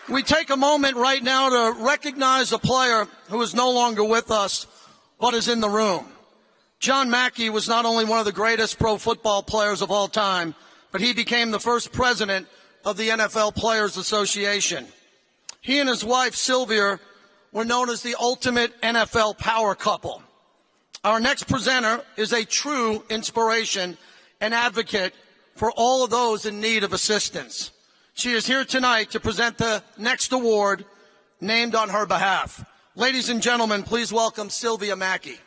We take a moment right now to recognize a player who is no longer with us, but is in the room. John Mackey was not only one of the greatest pro football players of all time, but he became the first president of the NFL Players Association. He and his wife, Sylvia, were known as the ultimate NFL power couple. Our next presenter is a true inspiration and advocate for all of those in need of assistance. She is here tonight to present the next award named on her behalf. Ladies and gentlemen, please welcome Sylvia Mackey.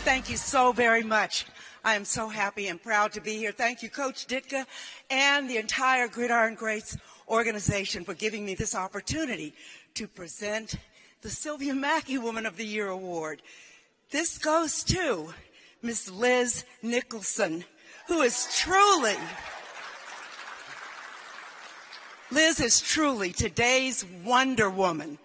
Thank you so very much. I am so happy and proud to be here. Thank you, Coach Ditka, and the entire Gridiron Greats organization for giving me this opportunity to present the Sylvia Mackey Woman of the Year Award. This goes to Miss Liz Nicholson, who is Liz is truly today's Wonder Woman.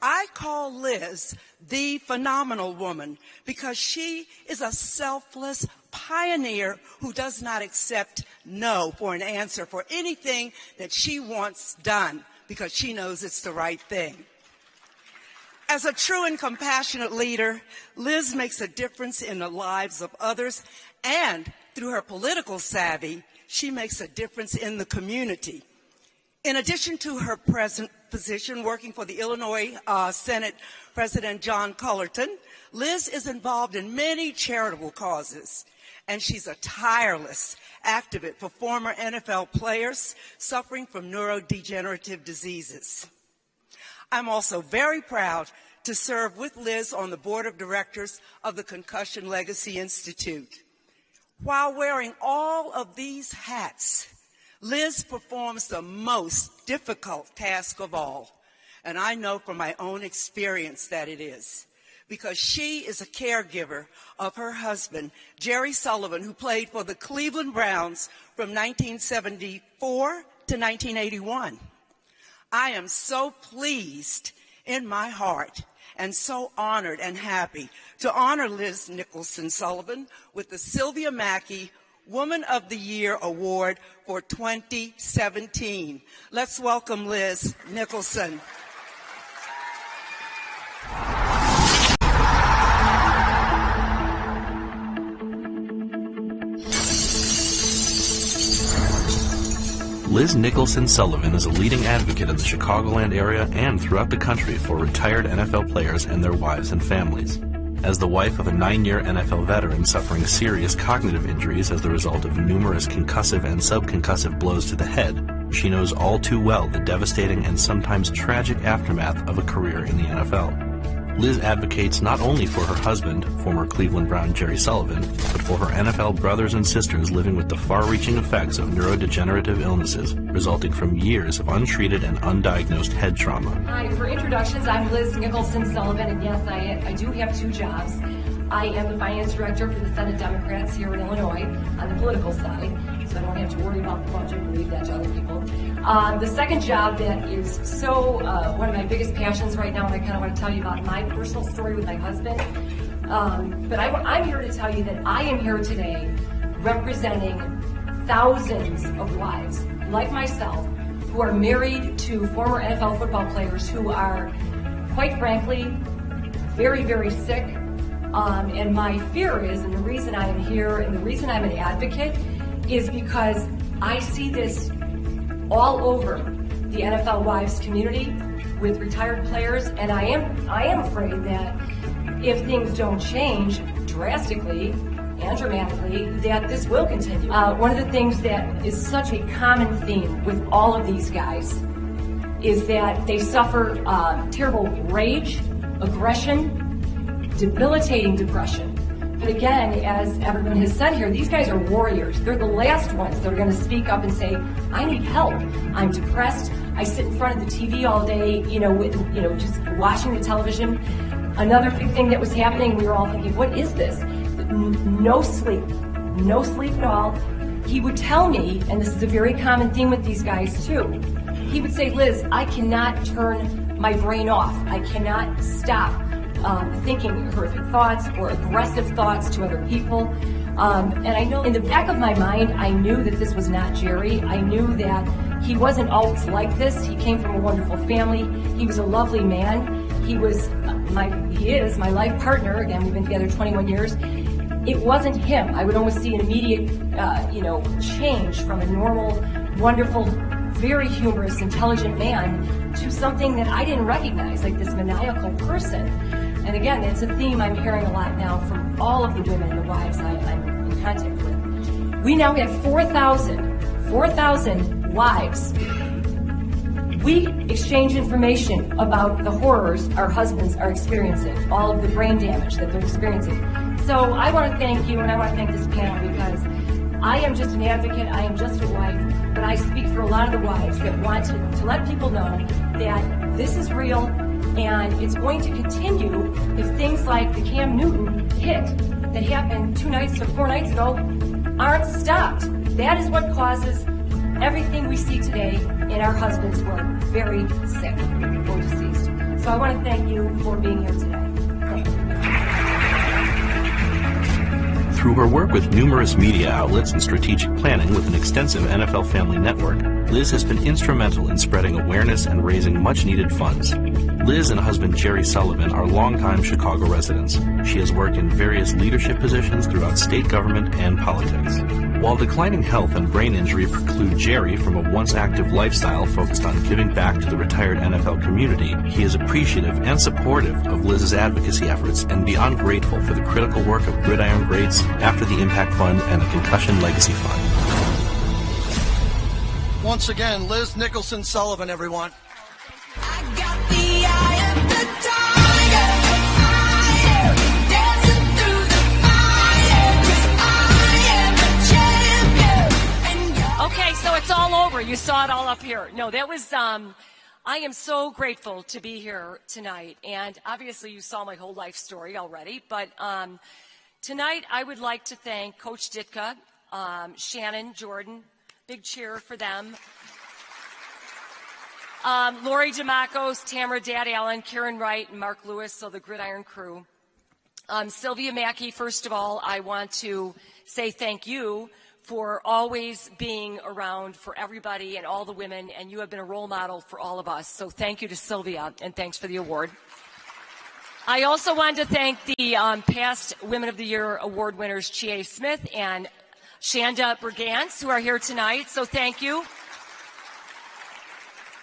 I call Liz the phenomenal woman because she is a selfless pioneer who does not accept no for an answer for anything that she wants done because she knows it's the right thing. As a true and compassionate leader, Liz makes a difference in the lives of others, and through her political savvy, she makes a difference in the community. In addition to her present position working for the Illinois Senate President John Cullerton, Liz is involved in many charitable causes, and she's a tireless activist for former NFL players suffering from neurodegenerative diseases. I'm also very proud to serve with Liz on the board of directors of the Concussion Legacy Institute. While wearing all of these hats, Liz performs the most difficult task of all, and I know from my own experience that it is, because she is a caregiver of her husband, Jerry Sullivan, who played for the Cleveland Browns from 1974 to 1981. I am so pleased in my heart and so honored and happy to honor Liz Nicholson Sullivan with the Sylvia Mackey Woman of the Year Award for 2017. Let's welcome Liz Nicholson. Liz Nicholson Sullivan is a leading advocate in the Chicagoland area and throughout the country for retired NFL players and their wives and families. As the wife of a 9-year NFL veteran suffering serious cognitive injuries as the result of numerous concussive and subconcussive blows to the head, she knows all too well the devastating and sometimes tragic aftermath of a career in the NFL. Liz advocates not only for her husband, former Cleveland Brown Jerry Sullivan, but for her NFL brothers and sisters living with the far-reaching effects of neurodegenerative illnesses resulting from years of untreated and undiagnosed head trauma. Hi, for introductions, I'm Liz Nicholson Sullivan, and yes, I do have 2 jobs. I am the finance director for the Senate Democrats here in Illinois on the political side, so I don't have to worry about the budget and leave that to other people. The second job that is one of my biggest passions right now, and I kind of want to tell you about my personal story with my husband. But I'm here to tell you that I am here today representing thousands of wives like myself who are married to former NFL football players who are, quite frankly, very, very sick. And my fear is, and the reason I am here and the reason I'm an advocate is because I see this all over the NFL wives community with retired players, and I am afraid that if things don't change drastically and dramatically, that this will continue. One of the things that is such a common theme with all of these guys is that they suffer terrible rage, aggression, debilitating depression. But again, as everyone has said here, these guys are warriors. They're the last ones that are going to speak up and say, I need help. I'm depressed. I sit in front of the TV all day, just watching the television. Another big thing that was happening, we were all thinking, what is this? No sleep at all. He would tell me, and this is a very common theme with these guys too, he would say, Liz, I cannot turn my brain off. I cannot stop thinking horrific thoughts or aggressive thoughts to other people. And I know in the back of my mind, I knew that this was not Jerry. I knew that he wasn't always like this. He came from a wonderful family. He was a lovely man. He is my life partner. Again, we've been together 21 years. It wasn't him. I would almost see an immediate, change from a normal, wonderful, very humorous, intelligent man to something that I didn't recognize, like this maniacal person. And again, it's a theme I'm hearing a lot now from all of the women and the wives I'm in contact with. We now have 4,000 wives. We exchange information about the horrors our husbands are experiencing, all of the brain damage that they're experiencing. So I want to thank you, and I want to thank this panel, because I am just an advocate, I am just a wife, but I speak for a lot of the wives that want to let people know that this is real, and it's going to continue if things like the Cam Newton hit that happened 4 nights ago aren't stopped. That is what causes everything we see today in our husbands who are very sick or deceased. So I want to thank you for being here today. Thank you. Through her work with numerous media outlets and strategic planning with an extensive NFL family network, Liz has been instrumental in spreading awareness and raising much-needed funds. Liz and husband Jerry Sullivan are longtime Chicago residents. She has worked in various leadership positions throughout state government and politics. While declining health and brain injury preclude Jerry from a once active lifestyle focused on giving back to the retired NFL community, he is appreciative and supportive of Liz's advocacy efforts and beyond grateful for the critical work of Gridiron Greats, After the Impact Fund, and the Concussion Legacy Fund. Once again, Liz Nicholson Sullivan, everyone. I got the eye of the tiger, dancing through the fire, 'cause I am a champion. Okay, so it's all over. You saw it all up here. No, that was, I am so grateful to be here tonight. And obviously you saw my whole life story already. But tonight I would like to thank Coach Ditka, Shannon, Jordan, big cheer for them. Lori DeMacos, Tamara Dad Allen, Karen Wright, and Mark Lewis, so the Gridiron crew. Sylvia Mackey, first of all, I want to say thank you for always being around for everybody and all the women, and you have been a role model for all of us. So thank you to Sylvia, and thanks for the award. I also wanted to thank the past Women of the Year award winners, Chie Smith and Shanda Brigance, who are here tonight, so thank you.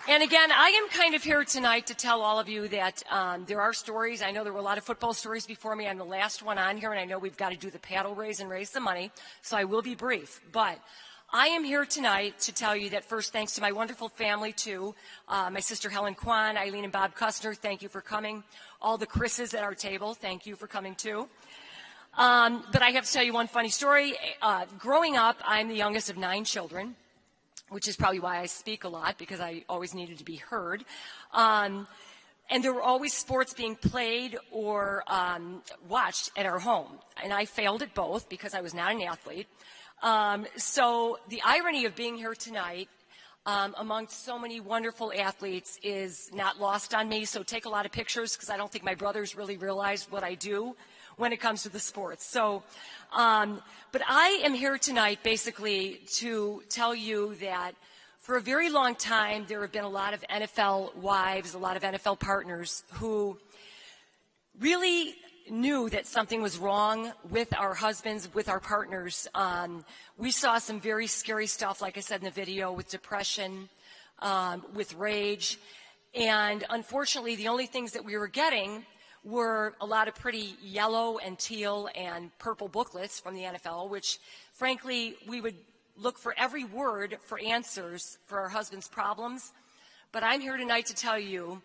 And again, I am kind of here tonight to tell all of you that there are stories. I know there were a lot of football stories before me. I'm the last one on here, and I know we've got to do the paddle raise and raise the money, so I will be brief. But I am here tonight to tell you that first, thanks to my wonderful family, too. My sister Helen Kwan, Eileen and Bob Kustner, thank you for coming. All the Chris's at our table, thank you for coming, too. But I have to tell you one funny story. Growing up, I'm the youngest of 9 children, which is probably why I speak a lot, because I always needed to be heard. And there were always sports being played or watched at our home. And I failed at both because I was not an athlete. So the irony of being here tonight amongst so many wonderful athletes is not lost on me. So take a lot of pictures, because I don't think my brothers really realize what I do when it comes to the sports. So, but I am here tonight basically to tell you that for a very long time, there have been a lot of NFL wives, a lot of NFL partners who really knew that something was wrong with our husbands, with our partners. We saw some very scary stuff, like I said in the video, with depression, with rage. And unfortunately, the only things that we were getting were a lot of pretty yellow and teal and purple booklets from the NFL, which, frankly, we would look for every word for answers for our husbands' problems. But I'm here tonight to tell you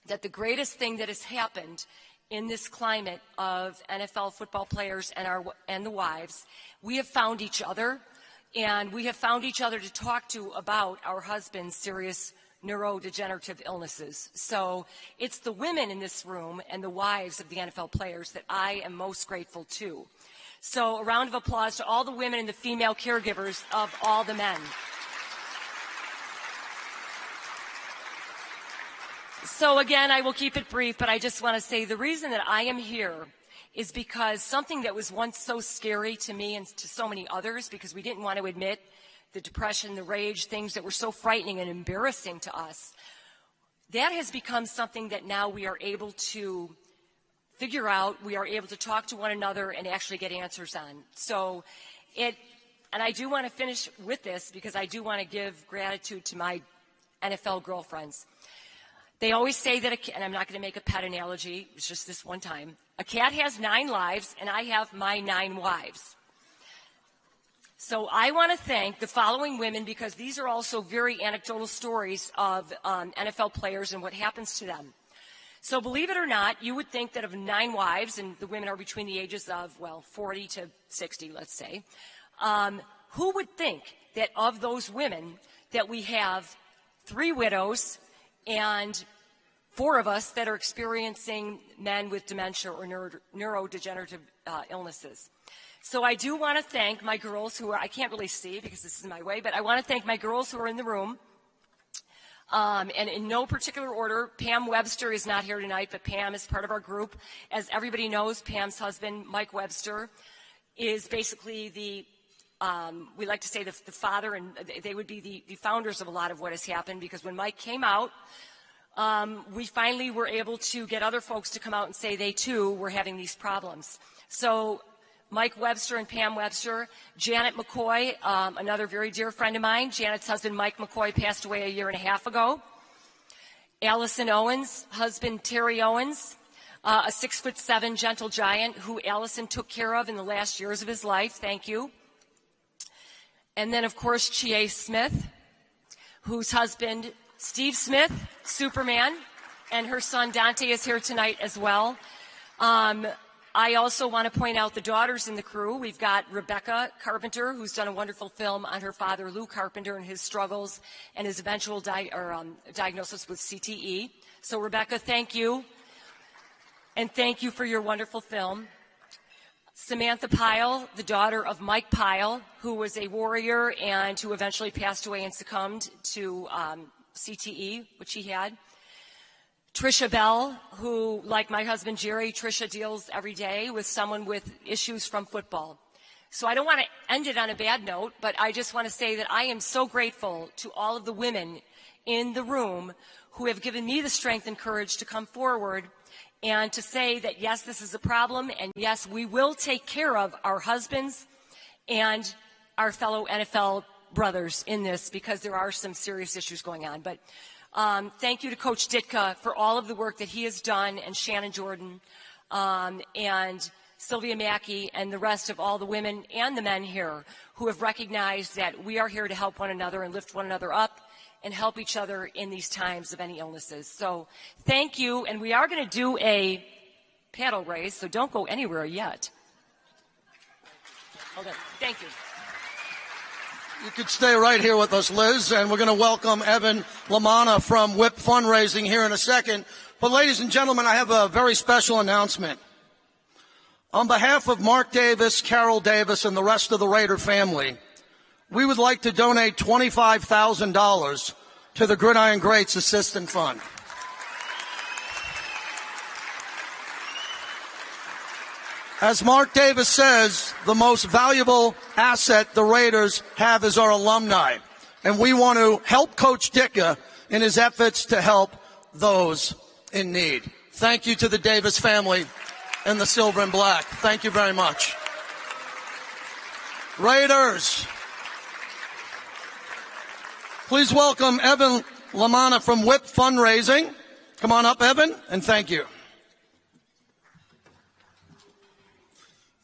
that the greatest thing that has happened in this climate of NFL football players and the wives, we have found each other, and we have found each other to talk to about our husbands' serious neurodegenerative illnesses. So it's the women in this room and the wives of the NFL players that I am most grateful to. So a round of applause to all the women and the female caregivers of all the men. So again, I will keep it brief, but I just want to say the reason that I am here is because something that was once so scary to me and to so many others, because we didn't want to admit the depression, the rage, things that were so frightening and embarrassing to us, that has become something that now we are able to figure out, we are able to talk to one another and actually get answers on. So and I do want to finish with this because I do want to give gratitude to my NFL girlfriends. They always say that, and I'm not going to make a pet analogy, it's just this one time, a cat has 9 lives and I have my 9 wives. So I want to thank the following women because these are also very anecdotal stories of NFL players and what happens to them. So believe it or not, you would think that of 9 wives, and the women are between the ages of, 40 to 60, let's say, who would think that of those women that we have 3 widows and 4 of us that are experiencing men with dementia or neurodegenerative illnesses. So I do want to thank my girls who are, I can't really see because this is my way, but I want to thank my girls who are in the room. And in no particular order, Pam Webster is not here tonight, but Pam is part of our group. As everybody knows, Pam's husband, Mike Webster, is basically we like to say the father, and they would be the founders of a lot of what has happened, because when Mike came out, we finally were able to get other folks to come out and say they too were having these problems. So Mike Webster and Pam Webster, Janet McCoy, another very dear friend of mine. Janet's husband, Mike McCoy, passed away a year and a half ago. Allison Owens, husband Terry Owens, a 6'7" gentle giant who Allison took care of in the last years of his life. Thank you. And then, of course, Chie Smith, whose husband, Steve Smith, Superman, and her son Dante is here tonight as well. I also want to point out the daughters in the crew. We've got Rebecca Carpenter, who's done a wonderful film on her father, Lou Carpenter, and his struggles and his eventual diagnosis with CTE. So, Rebecca, thank you. And thank you for your wonderful film. Samantha Pyle, the daughter of Mike Pyle, who was a warrior and who eventually passed away and succumbed to CTE, which he had. Trisha Bell, who, like my husband Jerry, Trisha deals every day with someone with issues from football. So I don't want to end it on a bad note, but I just want to say that I am so grateful to all of the women in the room who have given me the strength and courage to come forward and to say that, yes, this is a problem, and yes, we will take care of our husbands and our fellow NFL brothers in this, because there are some serious issues going on. But thank you to Coach Ditka for all of the work that he has done, and Shannon Jordan, and Sylvia Mackey, and the rest of all the women and the men here who have recognized that we are here to help one another and lift one another up and help each other in these times of any illnesses. So thank you, and we are going to do a paddle race, so don't go anywhere yet. Hold on. Thank you. You could stay right here with us, Liz, and we're going to welcome Evan Lamana from WHIP Fundraising here in a second. But ladies and gentlemen, I have a very special announcement. On behalf of Mark Davis, Carol Davis, and the rest of the Raider family, we would like to donate $25,000 to the Gridiron Greats Assistance Fund. As Mark Davis says, the most valuable asset the Raiders have is our alumni. And we want to help Coach Ditka in his efforts to help those in need. Thank you to the Davis family and the Silver and Black. Thank you very much. Raiders, please welcome Evan Lamana from WHIP Fundraising. Come on up, Evan, and thank you.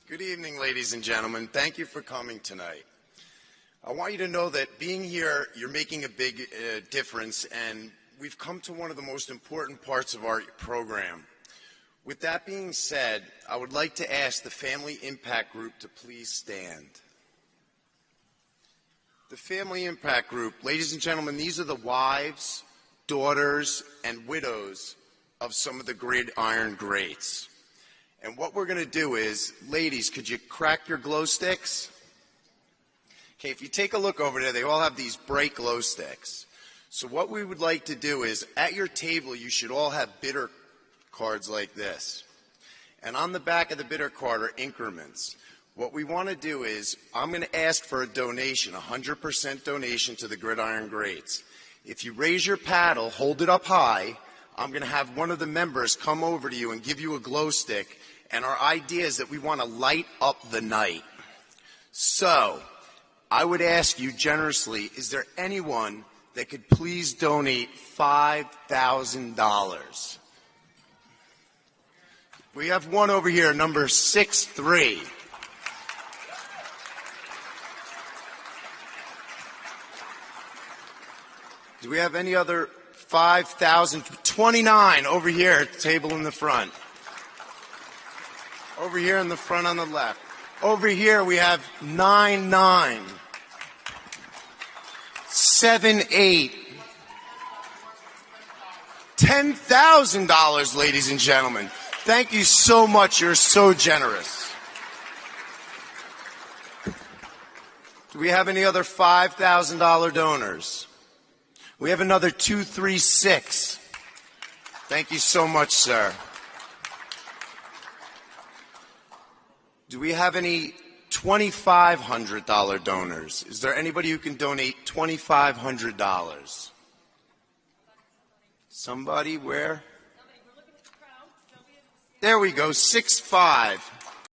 Good evening, ladies and gentlemen. Thank you for coming tonight. I want you to know that being here, you're making a big difference, and we've come to one of the most important parts of our program. With that being said, I would like to ask the Family Impact Group to please stand. The Family Impact Group, ladies and gentlemen, these are the wives, daughters, and widows of some of the Gridiron Greats. And what we're going to do is, ladies, could you crack your glow sticks? Okay, if you take a look over there, they all have these bright glow sticks. So what we would like to do is, at your table, you should all have bidder cards like this. And on the back of the bidder card are increments. What we want to do is, I'm going to ask for a donation, 100% donation to the Gridiron Greats. If you raise your paddle, hold it up high, I'm going to have one of the members come over to you and give you a glow stick. And our idea is that we want to light up the night. So, I would ask you generously, is there anyone that could please donate $5,000? We have one over here, number 63. Do we have any other 5,000? 29 over here at the table in the front. Over here in the front on the left. Over here we have 99. 78. $10,000, ladies and gentlemen. Thank you so much. You're so generous. Do we have any other $5,000 donors? We have another 236. Thank you so much, sir. Do we have any $2,500 donors? Is there anybody who can donate $2,500? Somebody, where? There we go, 6'5".